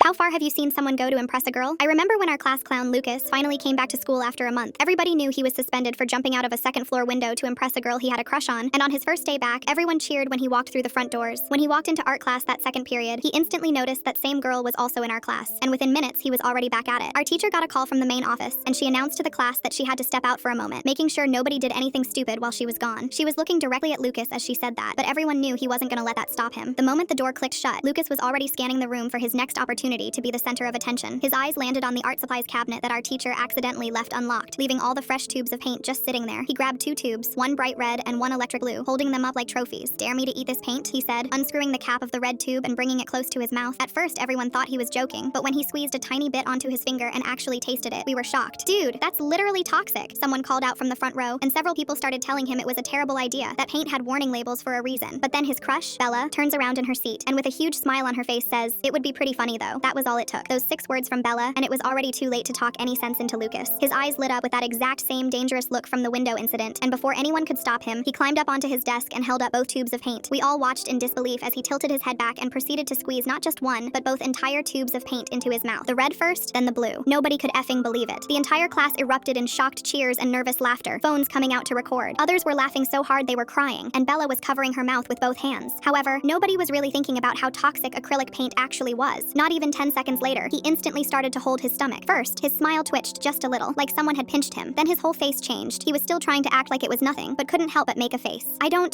How far have you seen someone go to impress a girl? I remember when our class clown Lucas finally came back to school after a month. Everybody knew he was suspended for jumping out of a second-floor window to impress a girl he had a crush on, and on his first day back, everyone cheered when he walked through the front doors. When he walked into art class that second period, he instantly noticed that same girl was also in our class, and within minutes, he was already back at it. Our teacher got a call from the main office, and she announced to the class that she had to step out for a moment, making sure nobody did anything stupid while she was gone. She was looking directly at Lucas as she said that, but everyone knew he wasn't gonna let that stop him. The moment the door clicked shut, Lucas was already scanning the room for his next opportunity to be the center of attention. His eyes landed on the art supplies cabinet that our teacher accidentally left unlocked, leaving all the fresh tubes of paint just sitting there. He grabbed 2 tubes, one bright red and one electric blue, holding them up like trophies. "Dare me to eat this paint?" he said, unscrewing the cap of the red tube and bringing it close to his mouth. At first, everyone thought he was joking, but when he squeezed a tiny bit onto his finger and actually tasted it, we were shocked. "Dude, that's literally toxic," someone called out from the front row, and several people started telling him it was a terrible idea, that paint had warning labels for a reason. But then his crush, Bella, turns around in her seat, and with a huge smile on her face says, "It would be pretty funny though." That was all it took. Those 6 words from Bella, and it was already too late to talk any sense into Lucas. His eyes lit up with that exact same dangerous look from the window incident, and before anyone could stop him, he climbed up onto his desk and held up both tubes of paint. We all watched in disbelief as he tilted his head back and proceeded to squeeze not just one, but both entire tubes of paint into his mouth. The red first, then the blue. Nobody could effing believe it. The entire class erupted in shocked cheers and nervous laughter, phones coming out to record. Others were laughing so hard they were crying, and Bella was covering her mouth with both hands. However, nobody was really thinking about how toxic acrylic paint actually was. Not even 10 seconds later, he instantly started to hold his stomach. First, his smile twitched just a little, like someone had pinched him. Then his whole face changed. He was still trying to act like it was nothing, but couldn't help but make a face.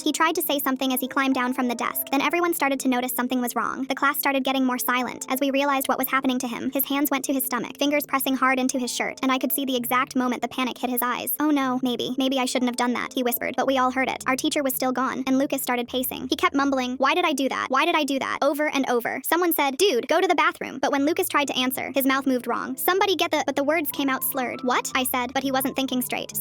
He tried to say something as he climbed down from the desk. Then everyone started to notice something was wrong. The class started getting more silent. As we realized what was happening to him, his hands went to his stomach, fingers pressing hard into his shirt, and I could see the exact moment the panic hit his eyes. "Oh no, maybe I shouldn't have done that," he whispered, but we all heard it. Our teacher was still gone, and Lucas started pacing. He kept mumbling, "Why did I do that? Why did I do that?" over and over. Someone said, "Dude, go to the bathroom." But when Lucas tried to answer, his mouth moved wrong. "Somebody get the," but the words came out slurred. "What?" I said, but he wasn't thinking straight.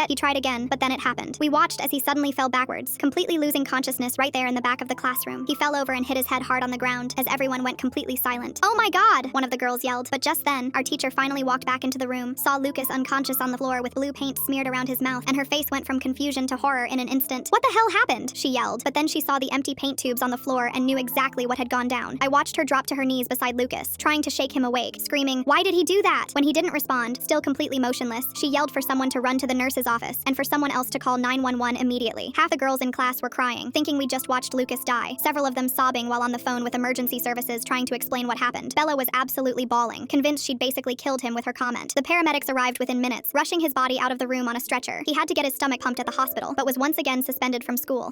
He tried again, but then it happened. We watched as he suddenly fell backwards, completely losing consciousness right there in the back of the classroom. He fell over and hit his head hard on the ground as everyone went completely silent. "Oh my God!" one of the girls yelled. But just then, our teacher finally walked back into the room, saw Lucas unconscious on the floor with blue paint smeared around his mouth, and her face went from confusion to horror in an instant. "What the hell happened?" she yelled. But then she saw the empty paint tubes on the floor and knew exactly what had gone down. I watched her drop to her knees beside Lucas, trying to shake him awake, screaming, "Why did he do that?" When he didn't respond, still completely motionless, she yelled for someone to run to the nurse's office and for someone else to call 911 immediately. Half the girls in class were crying, thinking we just watched Lucas die, several of them sobbing while on the phone with emergency services trying to explain what happened. Bella was absolutely bawling, convinced she'd basically killed him with her comment. The paramedics arrived within minutes, rushing his body out of the room on a stretcher. He had to get his stomach pumped at the hospital, but was once again suspended from school.